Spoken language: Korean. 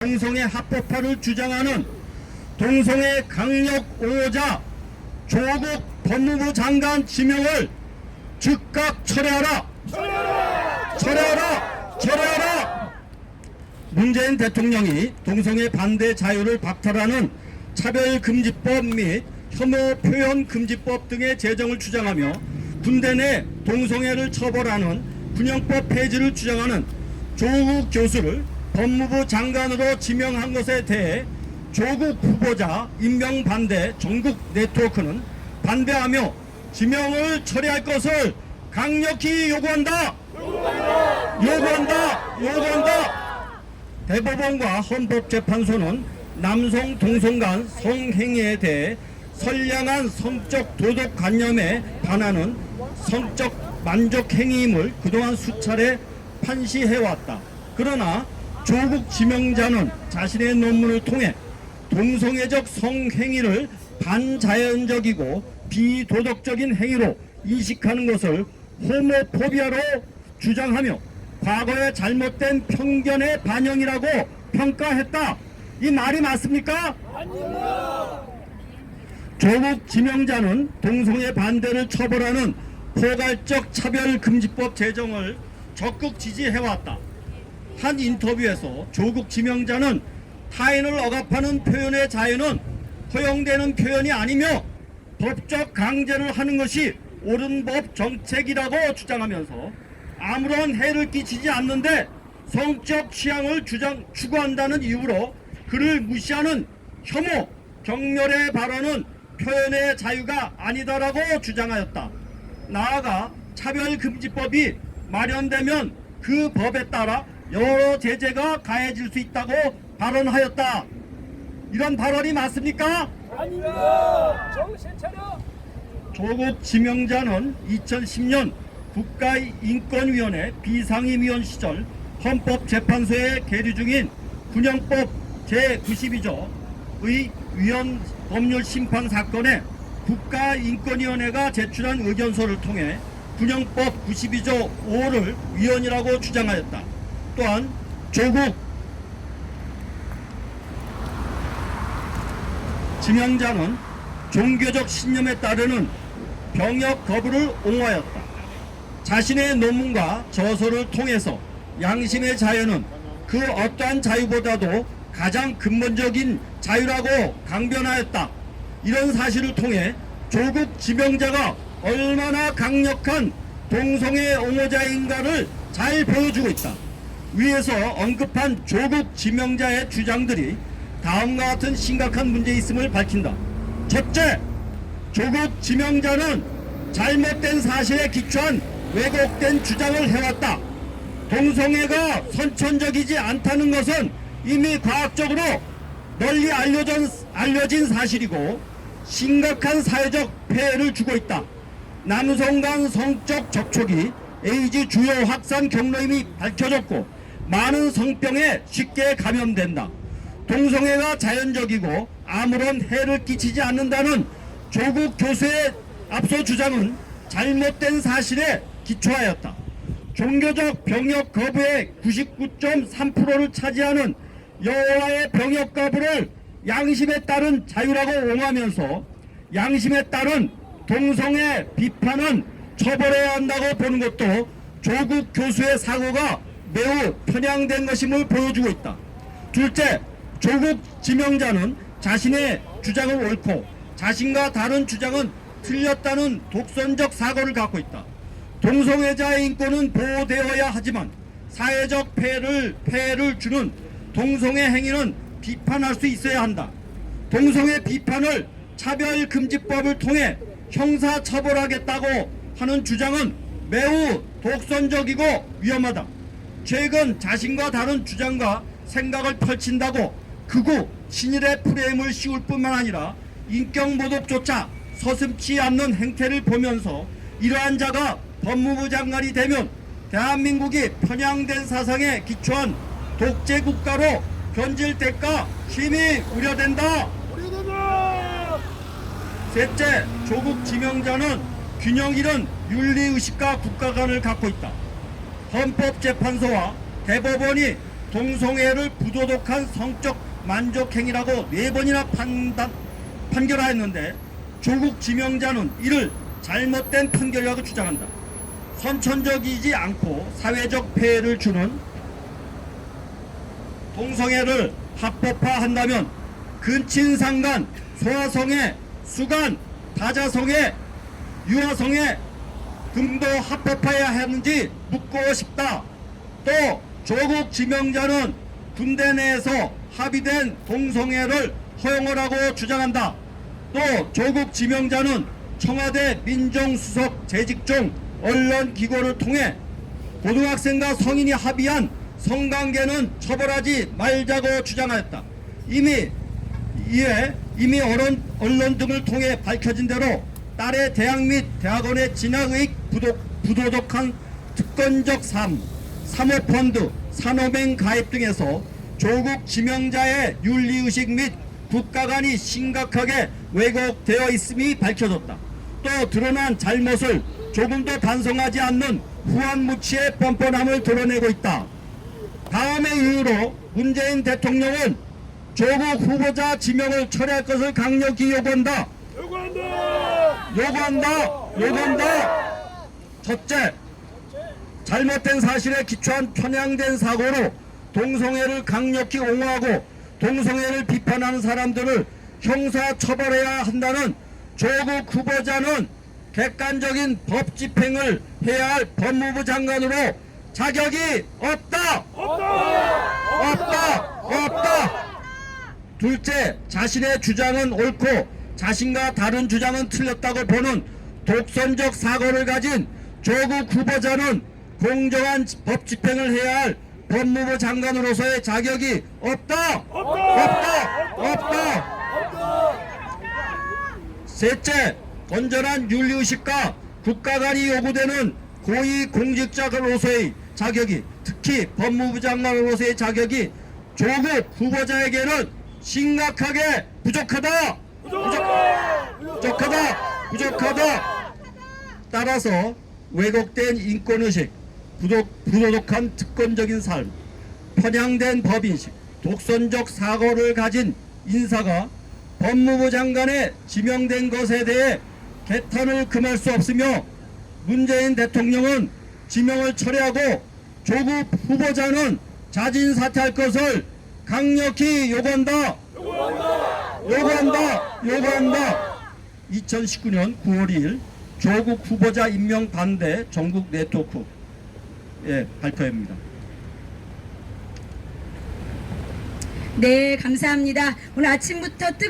동성애 합법화를 주장하는 동성애 강력 옹호자 조국 법무부 장관 지명을 즉각 철회하라! 철회하라! 문재인 대통령이 동성애 반대 자유를 박탈하는 차별금지법 및 혐오 표현 금지법 등의 제정을 주장하며 군대 내 동성애를 처벌하는 군형법 폐지를 주장하는 조국 교수를 법무부 장관으로 지명한 것에 대해 조국 후보자 임명 반대 전국 네트워크는 반대하며 지명을 처리할 것을 강력히 요구한다. 대법원과 헌법재판소는 남성 동성 간 성행위에 대해 선량한 성적 도덕관념에 반하는 성적 만족 행위임을 그동안 수차례 판시해왔다. 그러나 조국 지명자는 자신의 논문을 통해 동성애적 성행위를 반자연적이고 비도덕적인 행위로 인식하는 것을 호모포비아로 주장하며 과거의 잘못된 편견의 반영이라고 평가했다. 이 말이 맞습니까? 아닙니다. 조국 지명자는 동성애 반대를 처벌하는 포괄적 차별금지법 제정을 적극 지지해왔다. 한 인터뷰에서 조국 지명자는 타인을 억압하는 표현의 자유는 허용되는 표현이 아니며 법적 강제를 하는 것이 옳은 법 정책이라고 주장하면서 아무런 해를 끼치지 않는데 성적 취향을 추구한다는 이유로 그를 무시하는 혐오, 경멸의 발언은 표현의 자유가 아니다라고 주장하였다. 나아가 차별금지법이 마련되면 그 법에 따라 여러 제재가 가해질 수 있다고 발언하였다. 이런 발언이 맞습니까? 아닙니다. 정신 차려. 조국 지명자는 2010년 국가인권위원회 비상임위원 시절 헌법재판소에 계류 중인 군형법 제92조의 위헌 법률 심판 사건에 국가인권위원회가 제출한 의견서를 통해 군형법 92조 5를 위헌이라고 주장하였다. 또한 조국 지명자는 종교적 신념에 따르는 병역 거부를 옹호하였다. 자신의 논문과 저서를 통해서 양심의 자유는 그 어떠한 자유보다도 가장 근본적인 자유라고 강변하였다. 이런 사실을 통해 조국 지명자가 얼마나 강력한 동성애 옹호자인가를 잘 보여주고 있다. 위에서 언급한 조국 지명자의 주장들이 다음과 같은 심각한 문제 있음을 밝힌다. 첫째, 조국 지명자는 잘못된 사실에 기초한 왜곡된 주장을 해왔다. 동성애가 선천적이지 않다는 것은 이미 과학적으로 널리 알려진 사실이고 심각한 사회적 폐해를 주고 있다. 남성 간 성적 접촉이 에이즈 주요 확산 경로임이 밝혀졌고 많은 성병에 쉽게 감염된다. 동성애가 자연적이고 아무런 해를 끼치지 않는다는 조국 교수의 앞서 주장은 잘못된 사실에 기초하였다. 종교적 병역 거부의 99.3%를 차지하는 여호와의 병역 거부를 양심에 따른 자유라고 옹호하면서 양심에 따른 동성애 비판은 처벌해야 한다고 보는 것도 조국 교수의 사고가 매우 편향된 것임을 보여주고 있다. 둘째, 조국 지명자는 자신의 주장을 옳고 자신과 다른 주장은 틀렸다는 독선적 사고를 갖고 있다. 동성애자의 인권은 보호되어야 하지만 사회적 폐해를 주는 동성애 행위는 비판할 수 있어야 한다. 동성애 비판을 차별금지법을 통해 형사처벌하겠다고 하는 주장은 매우 독선적이고 위험하다. 최근 자신과 다른 주장과 생각을 펼친다고 극우 친일의 프레임을 씌울 뿐만 아니라 인격모독조차 서슴지 않는 행태를 보면서 이러한 자가 법무부 장관이 되면 대한민국이 편향된 사상에 기초한 독재 국가로 변질될까 심히 우려된다. 셋째, 조국 지명자는 균형 잃은 윤리의식과 국가관을 갖고 있다. 헌법재판소와 대법원이 동성애를 부도덕한 성적 만족행위라고 4번이나 판결하였는데 조국 지명자는 이를 잘못된 판결이라고 주장한다. 선천적이지 않고 사회적 폐해를 주는 동성애를 합법화한다면 근친상간, 소아성애, 수간, 다자성애, 유아성애 등도 합법화해야 하는지 묻고 싶다. 또 조국 지명자는 군대 내에서 합의된 동성애를 허용하라고 주장한다. 또 조국 지명자는 청와대 민정수석 재직 중 언론기고를 통해 고등학생과 성인이 합의한 성관계는 처벌하지 말자고 주장하였다. 이미 언론 등을 통해 밝혀진 대로 딸의 대학 및 대학원의 진학의 부도덕한 특권적 사모펀드, 산업행 가입 등에서 조국 지명자의 윤리의식 및 국가관이 심각하게 왜곡되어 있음이 밝혀졌다. 또 드러난 잘못을 조금도 반성하지 않는 후한무치의 뻔뻔함을 드러내고 있다. 다음의 이유로 문재인 대통령은 조국 후보자 지명을 철회할 것을 강력히 요구한다. 첫째, 잘못된 사실에 기초한 편향된 사고로 동성애를 강력히 옹호하고 동성애를 비판하는 사람들을 형사 처벌해야 한다는 조국 후보자는 객관적인 법 집행을 해야 할 법무부 장관으로 자격이 없다. 둘째, 자신의 주장은 옳고 자신과 다른 주장은 틀렸다고 보는 독선적 사고를 가진 조국 후보자는 공정한 법 집행을 해야 할 법무부 장관으로서의 자격이 없다. 셋째, 건전한 윤리의식과 국가관이 요구되는 고위공직자로서의 자격이, 특히 법무부 장관으로서의 자격이 조국 후보자에게는 심각하게 부족하다. 따라서 왜곡된 인권의식, 부도덕한 특권적인 삶, 편향된 법인식, 독선적 사고를 가진 인사가 법무부 장관에 지명된 것에 대해 개탄을 금할 수 없으며 문재인 대통령은 지명을 철회하고 조국 후보자는 자진 사퇴할 것을 강력히 요구한다. 2019년 9월 2일 조국 후보자 임명 반대 전국 네트워크 발표입니다. 네, 감사합니다. 오늘 아침부터